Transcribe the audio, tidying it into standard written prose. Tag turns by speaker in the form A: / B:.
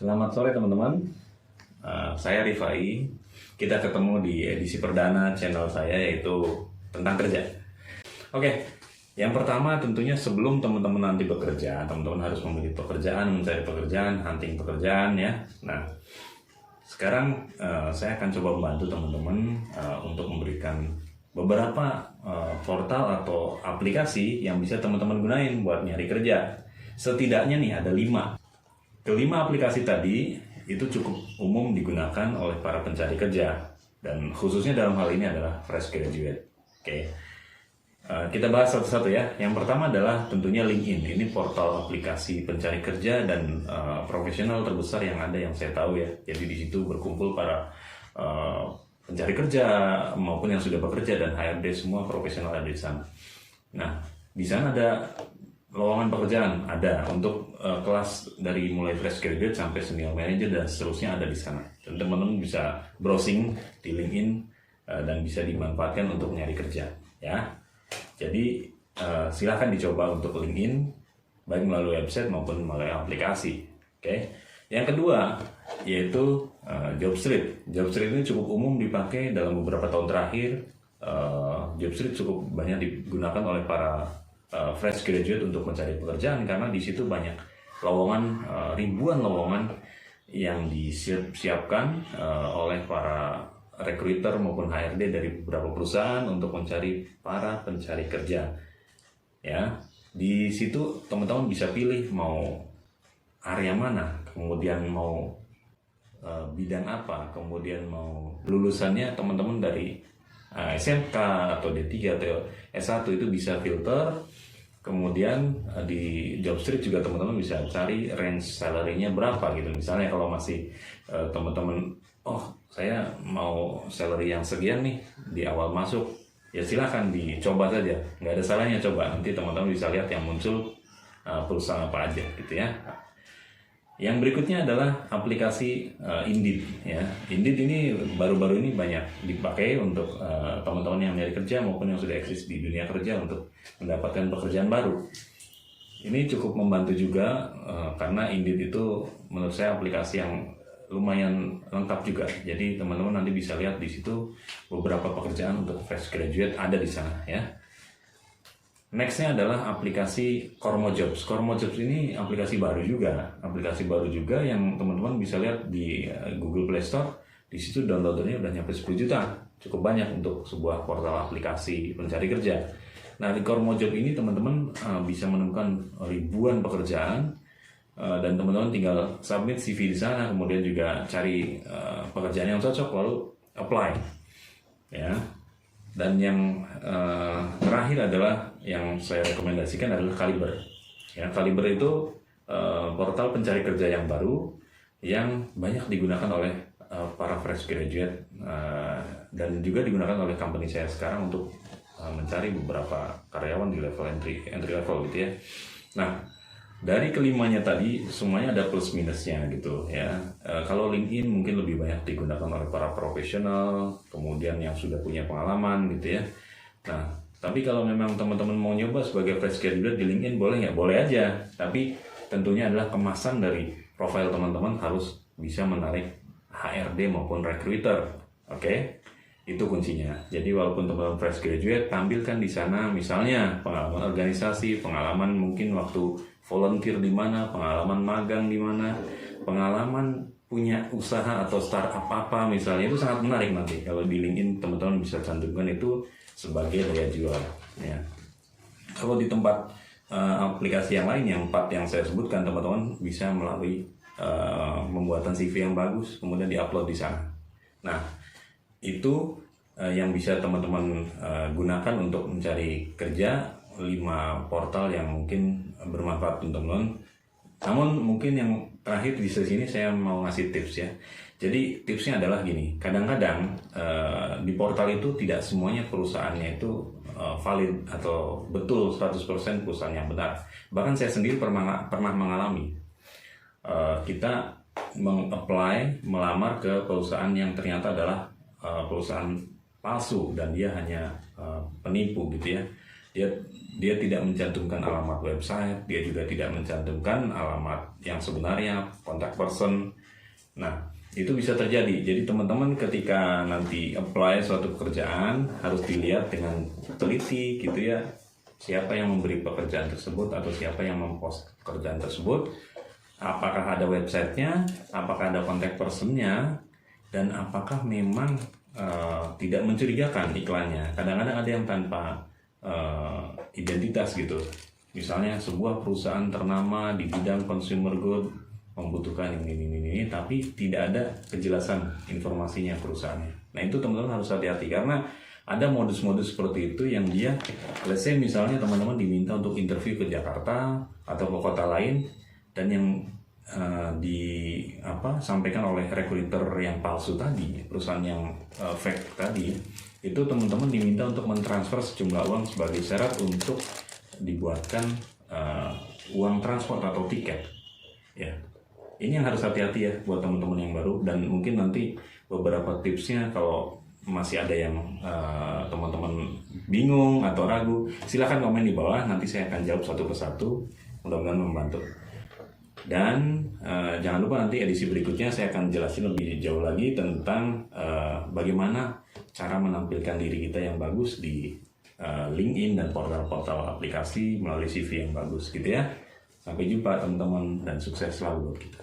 A: Selamat sore teman-teman. Saya Rifai. Kita ketemu di edisi perdana channel saya, yaitu tentang kerja. Oke, yang pertama tentunya sebelum teman-teman nanti bekerja, teman-teman harus memilih pekerjaan, mencari pekerjaan, hunting pekerjaan ya. Nah, sekarang saya akan coba membantu teman-teman untuk memberikan beberapa portal atau aplikasi yang bisa teman-teman gunain buat nyari kerja. Setidaknya nih ada 5. Kelima aplikasi tadi itu cukup umum digunakan oleh para pencari kerja, dan khususnya dalam hal ini adalah fresh graduate. Oke, kita bahas satu-satu ya. Yang pertama adalah tentunya LinkedIn. Ini portal aplikasi pencari kerja dan profesional terbesar yang ada yang saya tahu ya. Jadi di situ berkumpul para pencari kerja maupun yang sudah bekerja dan HRD, semua profesional ada di sana. Nah, di sana ada lowongan pekerjaan, ada untuk kelas dari mulai fresh graduate sampai senior manager dan seterusnya ada di sana. Dan teman-teman bisa browsing di LinkedIn dan bisa dimanfaatkan untuk nyari kerja ya. Jadi silahkan dicoba untuk LinkedIn baik melalui website maupun melalui aplikasi. Oke. Yang kedua yaitu Jobstreet. Jobstreet ini cukup umum dipakai dalam beberapa tahun terakhir. Jobstreet cukup banyak digunakan oleh para fresh graduate untuk mencari pekerjaan karena di situ banyak lowongan, ribuan lowongan yang disiapkan oleh para recruiter maupun HRD dari beberapa perusahaan untuk mencari para pencari kerja. Ya, di situ teman-teman bisa pilih mau area mana, kemudian mau bidang apa, kemudian mau lulusannya teman-teman dari SMK atau D3 atau S1 itu bisa filter. Kemudian di Jobstreet juga teman-teman bisa cari range salary-nya berapa gitu. Misalnya kalau masih teman-teman, oh saya mau salary yang sekian nih di awal masuk, ya silahkan dicoba saja. Nggak ada salahnya coba, nanti teman-teman bisa lihat yang muncul perusahaan apa aja gitu ya. Yang berikutnya adalah aplikasi Indeed ya. Indeed ini baru-baru ini banyak dipakai untuk teman-teman yang nyari kerja maupun yang sudah eksis di dunia kerja untuk mendapatkan pekerjaan baru. Ini cukup membantu juga karena Indeed itu menurut saya aplikasi yang lumayan lengkap juga. Jadi teman-teman nanti bisa lihat di situ beberapa pekerjaan untuk fresh graduate ada di sana ya. Nextnya adalah aplikasi Kormo Jobs. Kormo Jobs ini aplikasi baru juga yang teman-teman bisa lihat di Google Play Store. Di situ downloadernya udah nyampe 10 juta, cukup banyak untuk sebuah portal aplikasi pencari kerja. Nah, di Kormo Job ini teman-teman bisa menemukan ribuan pekerjaan dan teman-teman tinggal submit CV di sana, kemudian juga cari pekerjaan yang cocok lalu apply ya. Dan yang terakhir adalah yang saya rekomendasikan adalah Kaliber. Ya, Kaliber itu portal pencari kerja yang baru yang banyak digunakan oleh para fresh graduate dan juga digunakan oleh company saya sekarang untuk mencari beberapa karyawan di level entry level gitu ya. Nah, dari kelimanya tadi semuanya ada plus minusnya gitu ya. Kalau LinkedIn mungkin lebih banyak digunakan oleh para profesional, kemudian yang sudah punya pengalaman gitu ya. Nah, tapi kalau memang teman-teman mau nyoba sebagai fresh graduate di LinkedIn boleh ya, boleh aja. Tapi tentunya adalah kemasan dari profil teman-teman harus bisa menarik HRD maupun recruiter. Oke? Itu kuncinya. Jadi walaupun teman-teman fresh graduate, tampilkan di sana misalnya pengalaman organisasi, pengalaman mungkin waktu volunteer di mana, pengalaman magang di mana, pengalaman punya usaha atau startup apa misalnya, itu sangat menarik nanti kalau di LinkedIn teman-teman bisa cantumkan itu sebagai daya jual. Ya. Kalau di tempat aplikasi yang lain, yang 4 yang saya sebutkan, teman-teman bisa melalui pembuatan CV yang bagus, kemudian diupload di sana. Nah, itu yang bisa teman-teman gunakan untuk mencari kerja, 5 portal yang mungkin bermanfaat untuk teman-teman. Namun mungkin yang terakhir di sini saya mau ngasih tips ya. Jadi tipsnya adalah gini, kadang-kadang di portal itu tidak semuanya perusahaannya itu valid atau betul 100% perusahaan yang benar. Bahkan saya sendiri pernah mengalami kita meng-apply, melamar ke perusahaan yang ternyata adalah perusahaan palsu dan dia hanya penipu gitu ya. dia tidak mencantumkan alamat website, dia juga tidak mencantumkan alamat yang sebenarnya, kontak person. Nah, itu bisa terjadi. Jadi teman-teman ketika nanti apply suatu pekerjaan harus dilihat dengan teliti gitu ya, siapa yang memberi pekerjaan tersebut atau siapa yang mempost pekerjaan tersebut, apakah ada websitenya, apakah ada kontak personnya, dan apakah memang tidak mencurigakan iklannya. Kadang-kadang ada yang tanpa identitas gitu. Misalnya sebuah perusahaan ternama di bidang consumer good membutuhkan ini, tapi tidak ada kejelasan informasinya perusahaannya. Nah itu teman-teman harus hati-hati karena ada modus-modus seperti itu yang dia, let's say misalnya teman-teman diminta untuk interview ke Jakarta atau ke kota lain, dan yang disampaikan oleh recruiter yang palsu tadi, perusahaan yang fake tadi, itu teman-teman diminta untuk mentransfer sejumlah uang sebagai syarat untuk dibuatkan uang transport atau tiket. Ya, ini yang harus hati-hati ya buat teman-teman yang baru, dan mungkin nanti beberapa tipsnya kalau masih ada yang teman-teman bingung atau ragu, silahkan komen di bawah, nanti saya akan jawab satu persatu, mudah-mudahan membantu. Dan jangan lupa nanti edisi berikutnya saya akan jelasin lebih jauh lagi tentang bagaimana cara menampilkan diri kita yang bagus di LinkedIn dan portal-portal aplikasi melalui CV yang bagus gitu ya. Sampai jumpa teman-teman dan sukses selalu buat kita.